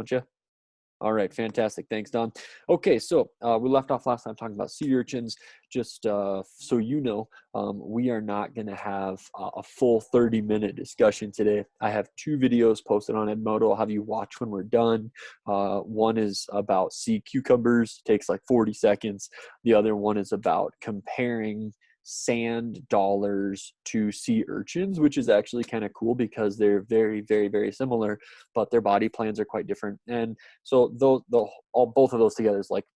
don't you? All right, fantastic. Thanks, Don. Okay, so we left off last time talking about sea urchins. Just so you know, we are not going to have a full 30-minute discussion today. I have two videos posted on Edmodo. I'll have you watch when we're done. One is about sea cucumbers, takes like 40 seconds. The other one is about comparing sand dollars to sea urchins, which is actually kind of cool because they're very, very, very similar, but their body plans are quite different. And so both of those together is like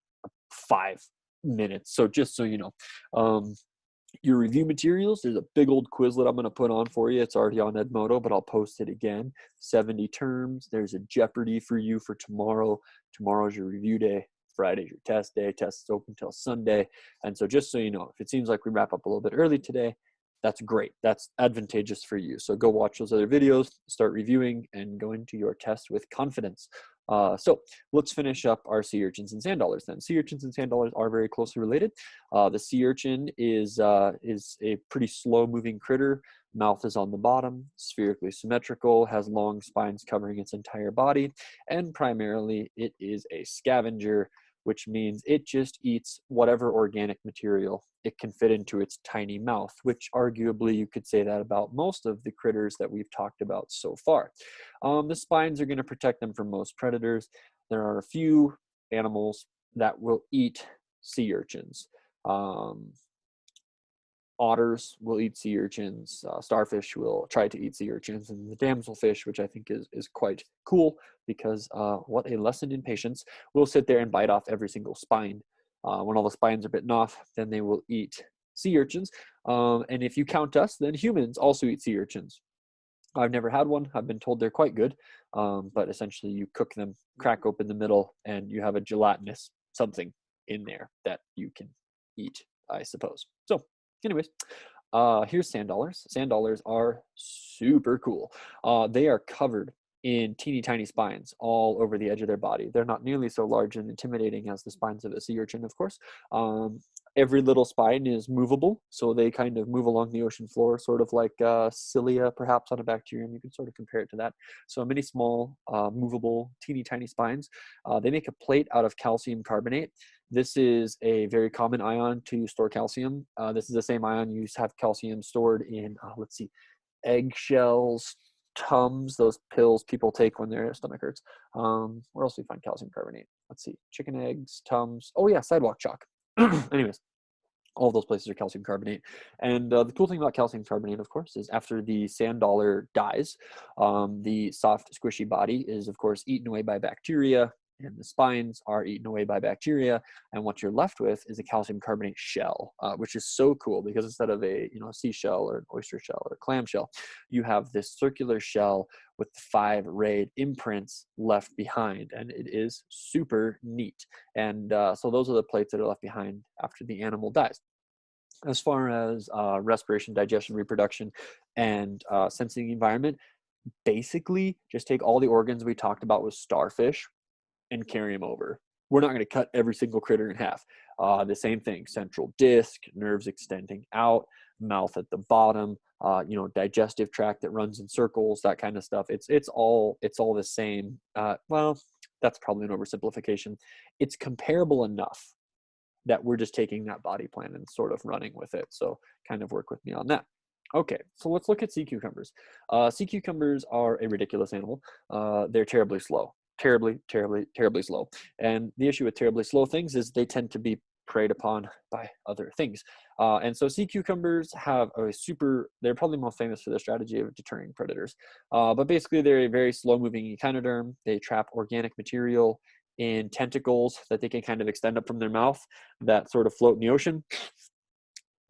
5 minutes. So just so you know, your review materials, there's a big old Quizlet I'm going to put on for you. It's already on Edmodo, but I'll post it again. 70 terms. There's a Jeopardy for you for tomorrow. Tomorrow's your review day. Friday's your test day. Test is open till Sunday. And so just so you know, if it seems like we wrap up a little bit early today, that's great. That's advantageous for you. So go watch those other videos, start reviewing, and go into your test with confidence. So let's finish up our sea urchins and sand dollars then. Sea urchins and sand dollars are very closely related. The sea urchin is a pretty slow moving critter. Mouth is on the bottom, spherically symmetrical, has long spines covering its entire body, and primarily it is a scavenger, which means it just eats whatever organic material it can fit into its tiny mouth, which arguably you could say that about most of the critters that we've talked about so far. The spines are going to protect them from most predators. There are a few animals that will eat sea urchins. Otters will eat sea urchins. Starfish will try to eat sea urchins, and the damselfish, which I think is quite cool because what a lesson in patience, will sit there and bite off every single spine. When all the spines are bitten off, then they will eat sea urchins. And if you count us, then humans also eat sea urchins. I've never had one. I've been told they're quite good, but essentially you cook them, crack open the middle, and you have a gelatinous something in there that you can eat, I suppose. So anyways, here's sand dollars. Sand dollars are super cool. They are covered in teeny tiny spines all over the edge of their body. They're not nearly so large and intimidating as the spines of a sea urchin, of course. Every little spine is movable, so they kind of move along the ocean floor, sort of like cilia, perhaps, on a bacterium. You can sort of compare it to that. So many small, movable, teeny tiny spines. They make a plate out of calcium carbonate. This is a very common ion to store calcium. This is the same ion you have calcium stored in, let's see, eggshells, Tums, those pills people take when their stomach hurts. Where else do we find calcium carbonate? Let's see, chicken eggs, Tums. Oh yeah, sidewalk chalk. Anyways, all of those places are calcium carbonate. And the cool thing about calcium carbonate, of course, is after the sand dollar dies, the soft, squishy body is, of course, eaten away by bacteria, and the spines are eaten away by bacteria. And what you're left with is a calcium carbonate shell, which is so cool because instead of a seashell or an oyster shell or a clam shell, you have this circular shell with 5 rayed imprints left behind, and it is super neat. And so those are the plates that are left behind after the animal dies. As far as respiration, digestion, reproduction, and sensing the environment, basically just take all the organs we talked about with starfish and carry them over. We're not going to cut every single critter in half. The same thing, central disc, nerves extending out, mouth at the bottom, digestive tract that runs in circles, that kind of stuff. It's all the same. Well, that's probably an oversimplification. It's comparable enough that we're just taking that body plan and sort of running with it. So kind of work with me on that. Okay, so let's look at sea cucumbers. Sea cucumbers are a ridiculous animal. They're terribly slow. Terribly, terribly, terribly slow. And the issue with terribly slow things is they tend to be preyed upon by other things. And so sea cucumbers have they're probably most famous for their strategy of deterring predators. But basically they're a very slow moving echinoderm. They trap organic material in tentacles that they can kind of extend up from their mouth that sort of float in the ocean.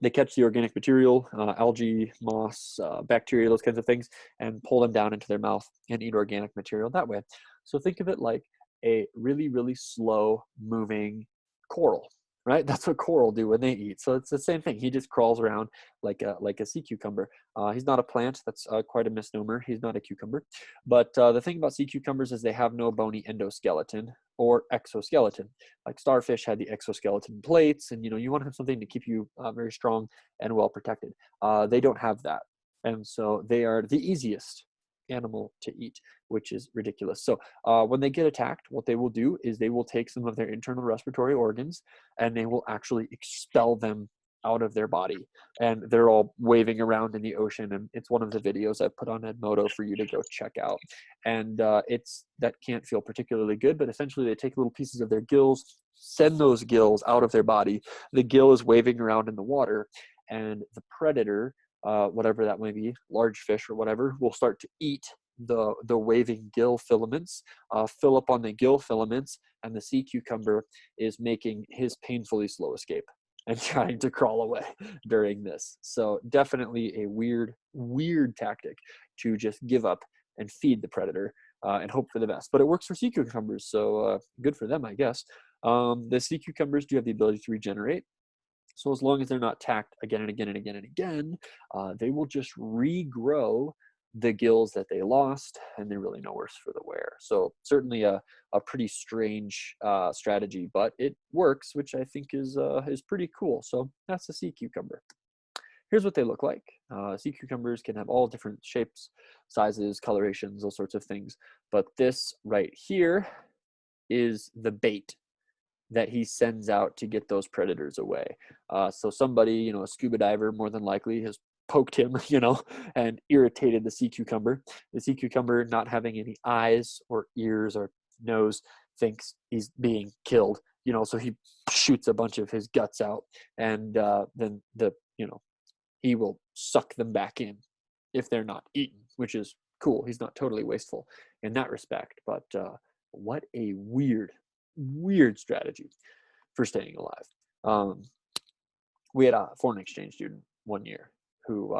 They catch the organic material, algae, moss, bacteria, those kinds of things, and pull them down into their mouth and eat organic material that way. So think of it like a really, really slow moving coral, right? That's what coral do when they eat. So it's the same thing. He just crawls around like a sea cucumber. He's not a plant. That's quite a misnomer. He's not a cucumber. But the thing about sea cucumbers is they have no bony endoskeleton or exoskeleton. Like starfish had the exoskeleton plates, and you want to have something to keep you very strong and well protected. They don't have that, and so they are the easiest animal to eat, which is ridiculous. So when they get attacked, what they will do is they will take some of their internal respiratory organs and they will actually expel them out of their body, and they're all waving around in the ocean. And it's one of the videos I put on Edmodo for you to go check out. And it's that can't feel particularly good, but essentially they take little pieces of their gills, send those gills out of their body. The gill is waving around in the water, and the predator, whatever that may be, large fish or whatever, will start to eat the waving gill filaments, fill up on the gill filaments, and the sea cucumber is making his painfully slow escape and trying to crawl away during this. So definitely a weird tactic to just give up and feed the predator and hope for the best. But it works for sea cucumbers, so good for them, I guess. The sea cucumbers do have the ability to regenerate. So as long as they're not attacked again and again and again and again, they will just regrow the gills that they lost, and they're really no worse for the wear. So certainly a pretty strange strategy, but it works, which I think is pretty cool. So that's the sea cucumber. Here's what they look like. Sea cucumbers can have all different shapes, sizes, colorations, those sorts of things. But this right here is the bait that he sends out to get those predators away. So somebody, a scuba diver more than likely has poked him, and irritated the sea cucumber. The sea cucumber, not having any eyes or ears or nose, thinks he's being killed, so he shoots a bunch of his guts out, and then he will suck them back in if they're not eaten, which is cool. He's not totally wasteful in that respect, but what a weird strategy for staying alive. We had a foreign exchange student one year who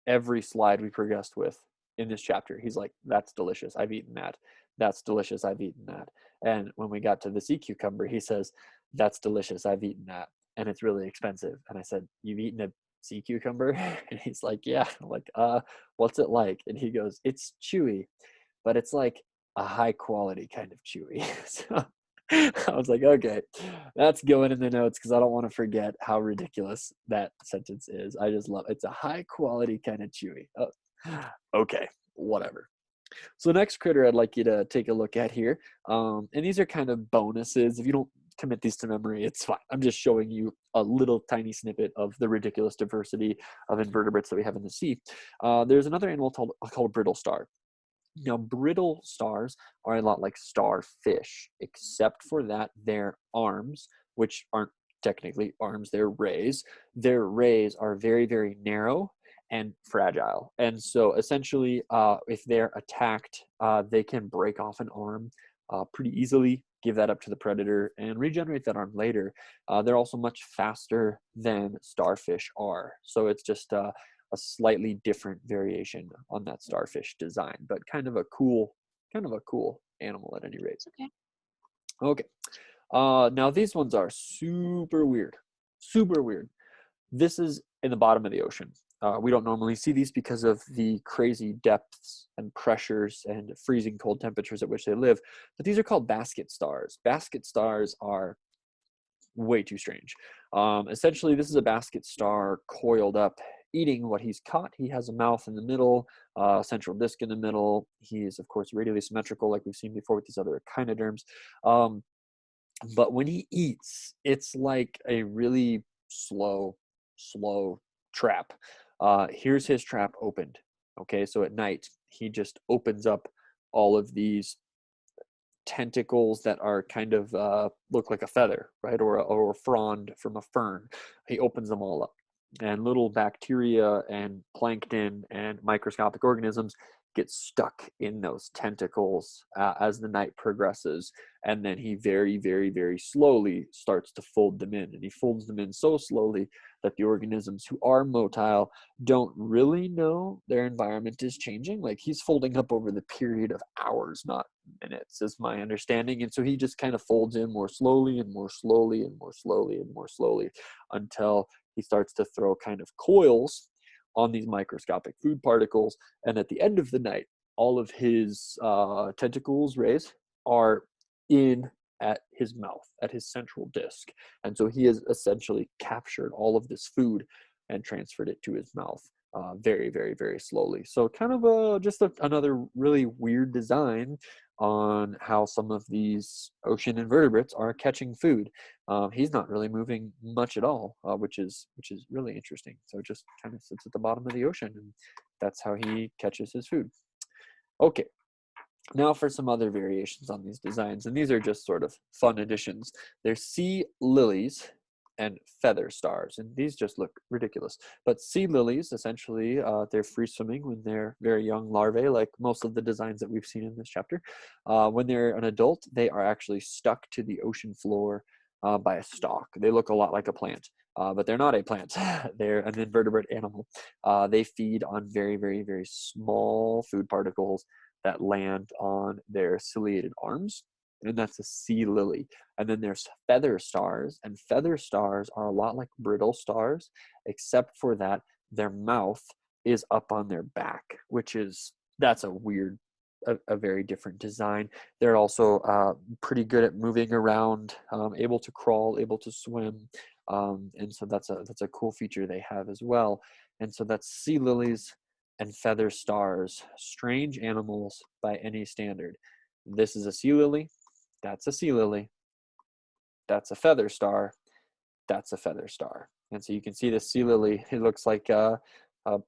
every slide we progressed with in this chapter, he's like, that's delicious, I've eaten that. That's delicious, I've eaten that. And when we got to the sea cucumber, he says, that's delicious, I've eaten that. And it's really expensive. And I said, you've eaten a sea cucumber? And he's like, yeah. I'm like, what's it like? And he goes, it's chewy, but it's like a high quality kind of chewy. So I was like, okay, that's going in the notes because I don't want to forget how ridiculous that sentence is. I just love it. It's a high quality kind of chewy. Oh, okay, whatever. So the next critter I'd like you to take a look at here, and these are kind of bonuses. If you don't commit these to memory, it's fine. I'm just showing you a little tiny snippet of the ridiculous diversity of invertebrates that we have in the sea. There's another animal called a brittle star. Now, brittle stars are a lot like starfish, except for that their arms, which aren't technically arms, they're rays. Their rays are very, very narrow and fragile. And so essentially, if they're attacked, they can break off an arm pretty easily, give that up to the predator, and regenerate that arm later. They're also much faster than starfish are. So it's just a slightly different variation on that starfish design, but kind of a cool animal at any rate. Okay. Now these ones are super weird. This is in the bottom of the ocean. We don't normally see these because of the crazy depths and pressures and freezing cold temperatures at which they live, but these are called basket stars. Basket stars are way too strange. Essentially, this is a basket star coiled up, eating what he's caught. He has a mouth in the middle, central disc in the middle. He is, of course, radially symmetrical, like we've seen before with these other echinoderms. But when he eats, it's like a really slow trap. Here's his trap opened. Okay, so at night, he just opens up all of these tentacles that are kind of look like a feather, right, or a frond from a fern. He opens them all up, and little bacteria and plankton and microscopic organisms get stuck in those tentacles as the night progresses, and then he very, very, very slowly starts to fold them in, and he folds them in so slowly that the organisms who are motile don't really know their environment is changing. Like, he's folding up over the period of hours, not minutes, is my understanding. And so he just kind of folds in more slowly and more slowly and more slowly and more slowly until he starts to throw kind of coils on these microscopic food particles. And at the end of the night, all of his tentacles, rays, are in at his mouth, at his central disc. And so he has essentially captured all of this food and transferred it to his mouth. very, very, very slowly. So kind of another really weird design on how some of these ocean invertebrates are catching food. He's not really moving much at all, which is really interesting. So it just kind of sits at the bottom of the ocean, and that's how he catches his food. Okay, now for some other variations on these designs, and these are just sort of fun additions. There's sea lilies and feather stars, and these just look ridiculous. But sea lilies, essentially, they're free swimming when they're very young larvae, like most of the designs that we've seen in this chapter. When they're an adult, they are actually stuck to the ocean floor by a stalk. They look a lot like a plant. But they're not a plant. They're an invertebrate animal. They feed on very, very, very small food particles that land on their ciliated arms, and that's a sea lily. And then there's feather stars, and feather stars are a lot like brittle stars, except for that their mouth is up on their back, that's a very different design. They're also pretty good at moving around, able to crawl, able to swim, and so that's a cool feature they have as well. And so that's sea lilies and feather stars, strange animals by any standard. This is a sea lily, that's a sea lily, that's a feather star, that's a feather star. And so you can see this sea lily, it looks like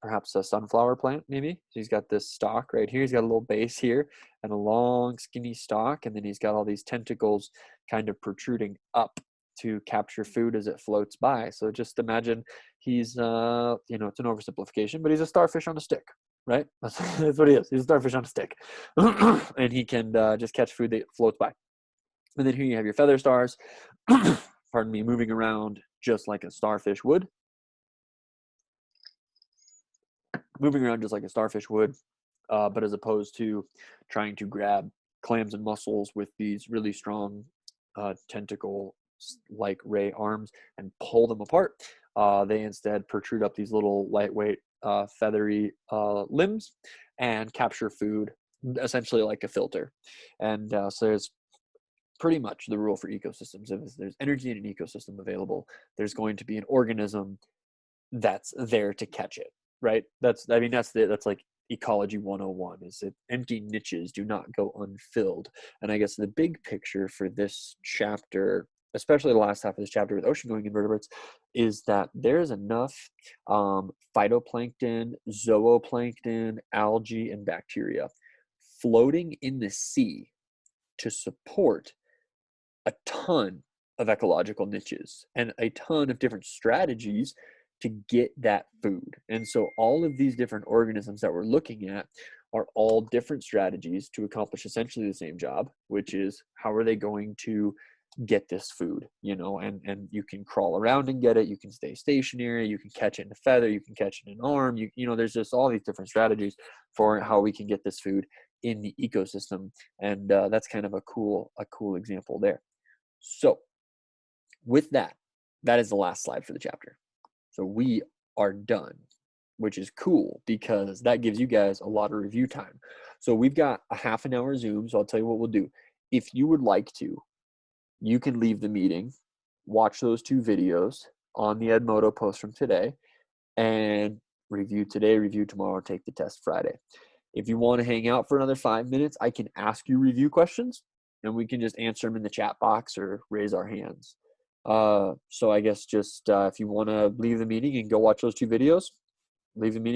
perhaps a sunflower plant, maybe. So he's got this stalk right here, he's got a little base here and a long skinny stalk, and then he's got all these tentacles kind of protruding up to capture food as it floats by. So just imagine he's, it's an oversimplification, but he's a starfish on a stick, right? That's what he is. He's a starfish on a stick. And he can just catch food that floats by. And then here you have your feather stars, pardon me, moving around just like a starfish would. Moving around just like a starfish would, but as opposed to trying to grab clams and mussels with these really strong tentacle like ray arms and pull them apart, they instead protrude up these little lightweight feathery limbs and capture food essentially like a filter. And so there's pretty much the rule for ecosystems. If there's energy in an ecosystem available, there's going to be an organism that's there to catch it, right? That's like ecology 101, is that empty niches do not go unfilled. And I guess the big picture for this chapter, especially the last half of this chapter with ocean going invertebrates, is that there's enough phytoplankton, zooplankton, algae, and bacteria floating in the sea to support a ton of ecological niches and a ton of different strategies to get that food. And so all of these different organisms that we're looking at are all different strategies to accomplish essentially the same job, which is how are they going to get this food, and you can crawl around and get it, you can stay stationary, you can catch it in a feather, you can catch it in an arm, there's just all these different strategies for how we can get this food in the ecosystem. And that's kind of a cool example there. So with that is the last slide for the chapter. So we are done, which is cool because that gives you guys a lot of review time. So we've got a half an hour Zoom. So I'll tell you what we'll do. If you would like to, you can leave the meeting, watch those 2 videos on the Edmodo post from today, and review today, review tomorrow, take the test Friday. If you want to hang out for another 5 minutes, I can ask you review questions and we can just answer them in the chat box or raise our hands. So I guess just if you want to leave the meeting and go watch those 2 videos, leave the meeting.